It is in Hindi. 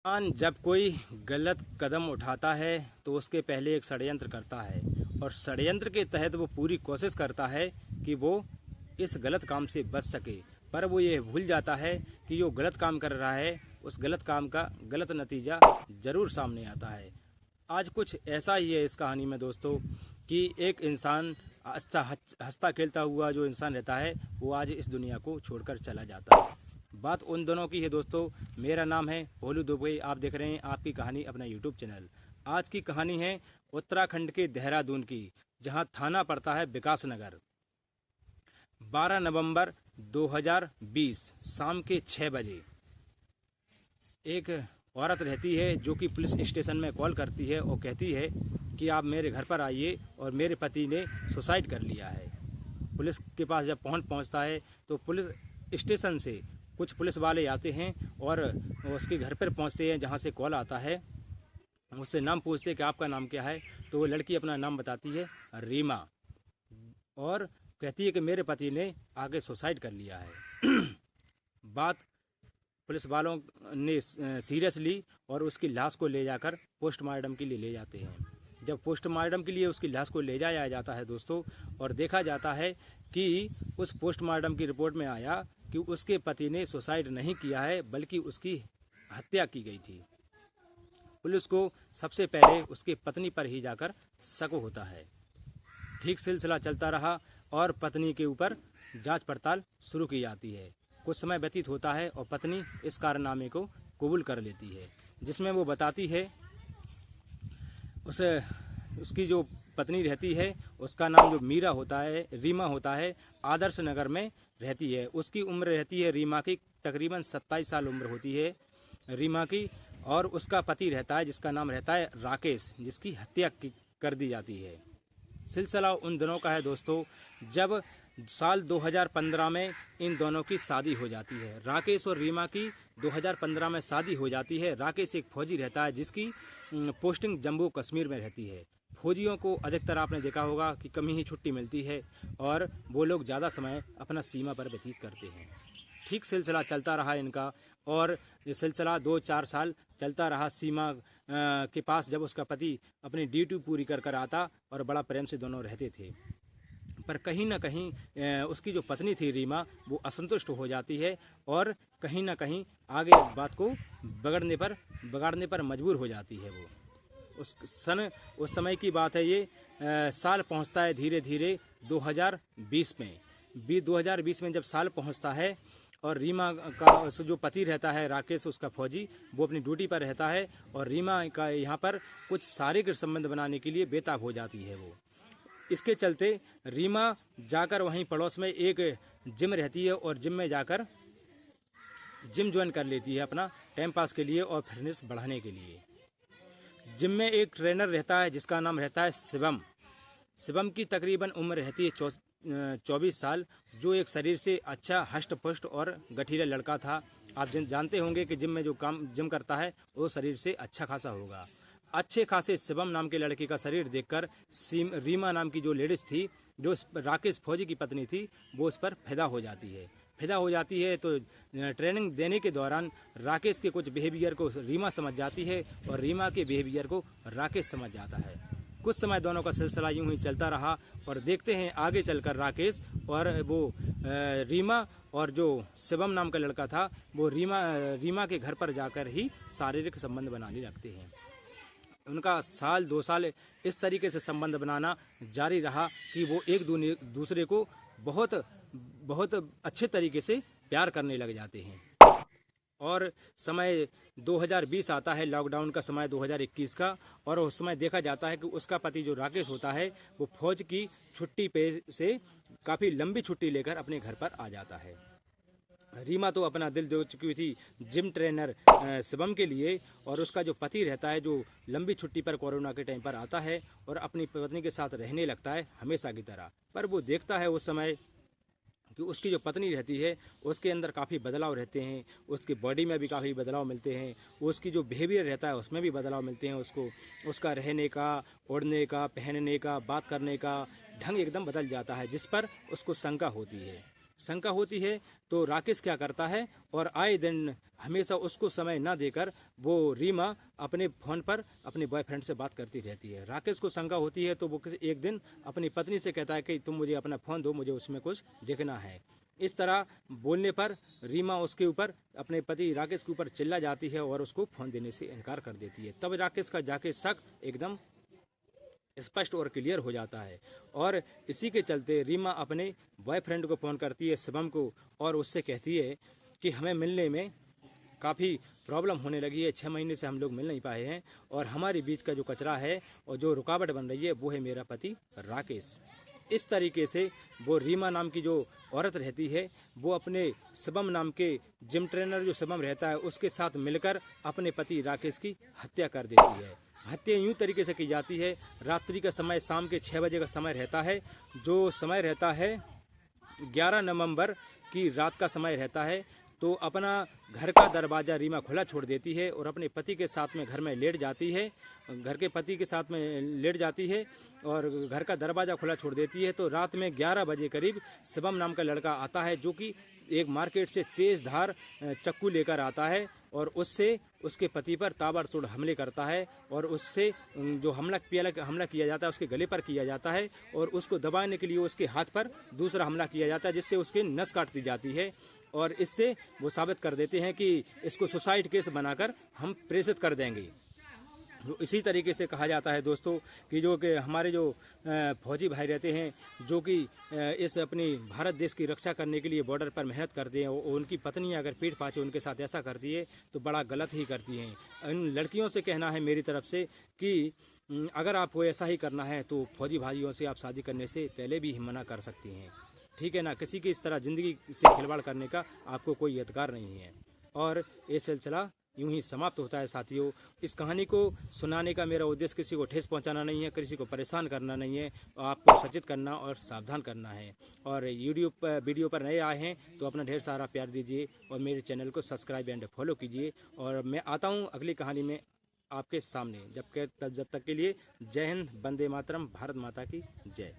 इंसान जब कोई गलत कदम उठाता है तो उसके पहले एक षड्यंत्र करता है और षड्यंत्र के तहत वो पूरी कोशिश करता है कि वो इस गलत काम से बच सके। पर वो ये भूल जाता है कि जो गलत काम कर रहा है उस गलत काम का गलत नतीजा ज़रूर सामने आता है। आज कुछ ऐसा ही है इस कहानी में दोस्तों कि एक इंसान हंसता खेलता हुआ जो इंसान रहता है वो आज इस दुनिया को छोड़कर चला जाता है। बात उन दोनों की है दोस्तों। मेरा नाम है भोलू दुबई, आप देख रहे हैं आपकी कहानी अपना यूट्यूब चैनल। आज की कहानी है उत्तराखंड के देहरादून की, जहां थाना पड़ता है विकास नगर। 12 नवंबर 2020 शाम के 6 बजे एक औरत रहती है जो कि पुलिस स्टेशन में कॉल करती है और कहती है कि आप मेरे घर पर आइए और मेरे पति ने सुसाइड कर लिया है। पुलिस के पास जब पहुंचता है तो पुलिस स्टेशन से कुछ पुलिस वाले आते हैं और उसके घर पर पहुंचते हैं जहां से कॉल आता है। उससे नाम पूछते हैं कि आपका नाम क्या है, तो वो लड़की अपना नाम बताती है रीमा, और कहती है कि मेरे पति ने आगे सुसाइड कर लिया है। बात पुलिस वालों ने सीरियस ली और उसकी लाश को ले जाकर पोस्टमार्टम के लिए ले जाते हैं। जब पोस्टमार्टम के लिए उसकी लाश को ले जाया जाता है दोस्तों, और देखा जाता है कि उस पोस्टमार्टम की रिपोर्ट में आया कि उसके पति ने सुसाइड नहीं किया है बल्कि उसकी हत्या की गई थी। पुलिस को सबसे पहले उसके पत्नी पर ही जाकर शक होता है। ठीक सिलसिला चलता रहा और पत्नी के ऊपर जांच पड़ताल शुरू की जाती है। कुछ समय व्यतीत होता है और पत्नी इस कारनामे को कबूल कर लेती है, जिसमें वो बताती है उसकी जो पत्नी रहती है उसका नाम जो रीमा होता है, आदर्श नगर में रहती है। उसकी उम्र रहती है रीमा की तकरीबन 27 साल उम्र होती है रीमा की, और उसका पति रहता है जिसका नाम रहता है राकेश, जिसकी हत्या कर दी जाती है। सिलसिला उन दिनों का है दोस्तों जब साल 2015 में इन दोनों की शादी हो जाती है। राकेश और रीमा की 2015 में शादी हो जाती है। राकेश एक फौजी रहता है जिसकी पोस्टिंग जम्मू कश्मीर में रहती है। फौजियों को अधिकतर आपने देखा होगा कि कम ही छुट्टी मिलती है और वो लोग ज़्यादा समय अपना सीमा पर व्यतीत करते हैं। ठीक सिलसिला चलता रहा इनका, और ये सिलसिला 2-4 साल चलता रहा। सीमा के पास जब उसका पति अपनी ड्यूटी पूरी कर आता और बड़ा प्रेम से दोनों रहते थे, पर कहीं ना कहीं उसकी जो पत्नी थी रीमा वो असंतुष्ट हो जाती है और कहीं ना कहीं आगे बात को बिगाड़ने पर मजबूर हो जाती है। वो उस समय की बात है ये। साल पहुंचता है धीरे धीरे 2020 में। 2020 में जब साल पहुंचता है और रीमा का जो पति रहता है राकेश, उसका फौजी, वो अपनी ड्यूटी पर रहता है और रीमा का यहाँ पर कुछ शारीरिक संबंध बनाने के लिए बेताब हो जाती है वो। इसके चलते रीमा जाकर वहीं पड़ोस में एक जिम रहती है और जिम में जाकर जिम ज्वाइन कर लेती है अपना टाइम पास के लिए और फिटनेस बढ़ाने के लिए। जिम में एक ट्रेनर रहता है जिसका नाम रहता है शिवम की तकरीबन उम्र रहती है 24 साल, जो एक शरीर से अच्छा हष्ट पुष्ट और गठीला लड़का था। आप जानते होंगे कि जिम में जो काम जिम करता है वो शरीर से अच्छा खासा होगा। अच्छे खासे शिवम नाम के लड़के का शरीर देखकर रीमा नाम की जो लेडीज थी, जो राकेश फौजी की पत्नी थी, वो उस पर फिदा हो जाती है। तो ट्रेनिंग देने के दौरान राकेश के कुछ बिहेवियर को रीमा समझ जाती है और रीमा के बिहेवियर को राकेश समझ जाता है। कुछ समय दोनों का सिलसिला यूं ही चलता रहा और देखते हैं आगे चलकर राकेश और वो रीमा और जो शिवम नाम का लड़का था वो रीमा के घर पर जाकर ही शारीरिक संबंध बनाने लगते हैं। उनका साल 2 साल इस तरीके से संबंध बनाना जारी रहा कि वो एक दूसरे को बहुत अच्छे तरीके से प्यार करने लग जाते हैं। और समय 2020 आता है, लॉकडाउन का समय 2021 का, और उस समय देखा जाता है कि उसका पति जो राकेश होता है वो फौज की छुट्टी पे से काफ़ी लंबी छुट्टी लेकर अपने घर पर आ जाता है। रीमा तो अपना दिल दे चुकी थी जिम ट्रेनर शिवम के लिए, और उसका जो पति रहता है जो लंबी छुट्टी पर कोरोना के टाइम पर आता है और अपनी पत्नी के साथ रहने लगता है हमेशा की तरह। पर वो देखता है उस समय कि उसकी जो पत्नी रहती है उसके अंदर काफ़ी बदलाव रहते हैं, उसकी बॉडी में भी काफ़ी बदलाव मिलते हैं, उसकी जो बिहेवियर रहता है उसमें भी बदलाव मिलते हैं उसको। उसका रहने का, ओढ़ने का, पहनने का, बात करने का ढंग एकदम बदल जाता है, जिस पर उसको शंका होती है। शंका होती है तो राकेश क्या करता है, और आए दिन हमेशा उसको समय ना देकर वो रीमा अपने फ़ोन पर अपने बॉयफ्रेंड से बात करती रहती है। राकेश को शंका होती है तो वो एक दिन अपनी पत्नी से कहता है कि तुम मुझे अपना फ़ोन दो, मुझे उसमें कुछ देखना है। इस तरह बोलने पर रीमा उसके ऊपर, अपने पति राकेश के ऊपर चिल्ला जाती है और उसको फ़ोन देने से इनकार कर देती है। तब राकेश का जाके शक एकदम स्पष्ट और क्लियर हो जाता है, और इसी के चलते रीमा अपने बॉयफ्रेंड को फ़ोन करती है शिवम को, और उससे कहती है कि हमें मिलने में काफ़ी प्रॉब्लम होने लगी है, 6 महीने से हम लोग मिल नहीं पाए हैं, और हमारे बीच का जो कचरा है और जो रुकावट बन रही है वो है मेरा पति राकेश। इस तरीके से वो रीमा नाम की जो औरत रहती है वो अपने शिवम नाम के जिम ट्रेनर जो शिवम रहता है उसके साथ मिलकर अपने पति राकेश की हत्या कर देती है। हत्या यूं तरीके से की जाती है, रात्रि का समय शाम के 6 बजे का समय रहता है, जो समय रहता है 11 नवंबर की रात का समय रहता है। तो अपना घर का दरवाज़ा रीमा खुला छोड़ देती है और अपने पति के साथ में घर में लेट जाती है, घर के पति के साथ में लेट जाती है और घर का दरवाज़ा खुला छोड़ देती है। तो रात में 11 बजे करीब शिवम नाम का लड़का आता है, जो कि एक मार्केट से तेज़ धार चाकू लेकर आता है और उससे उसके पति पर ताबड़तोड़ हमले करता है, और उससे जो हमला किया जाता है उसके गले पर किया जाता है, और उसको दबाने के लिए उसके हाथ पर दूसरा हमला किया जाता है, जिससे उसकी नस काट दी जाती है। और इससे वो साबित कर देते हैं कि इसको सुसाइड केस बनाकर हम प्रेषित कर देंगे। तो इसी तरीके से कहा जाता है दोस्तों कि जो कि हमारे जो फौजी भाई रहते हैं, जो कि इस अपनी भारत देश की रक्षा करने के लिए बॉर्डर पर मेहनत करते हैं, उनकी पत्नी अगर पीठ पाछे उनके साथ ऐसा करती है तो बड़ा गलत ही करती हैं। इन लड़कियों से कहना है मेरी तरफ से कि अगर आपको ऐसा ही करना है तो फौजी भाइयों से आप शादी करने से पहले भी मना कर सकती हैं, ठीक है ना। किसी की इस तरह ज़िंदगी से खिलवाड़ करने का आपको कोई अधिकार नहीं है। और ये सिलसिला यूं ही समाप्त होता है साथियों। इस कहानी को सुनाने का मेरा उद्देश्य किसी को ठेस पहुंचाना नहीं है, किसी को परेशान करना नहीं है, आपको सचेत करना और सावधान करना है। और वीडियो पर नए आए हैं तो अपना ढेर सारा प्यार दीजिए और मेरे चैनल को सब्सक्राइब एंड फॉलो कीजिए। और मैं आता हूं अगली कहानी में आपके सामने। जब तक के लिए जय हिंद, वंदे मातरम, भारत माता की जय।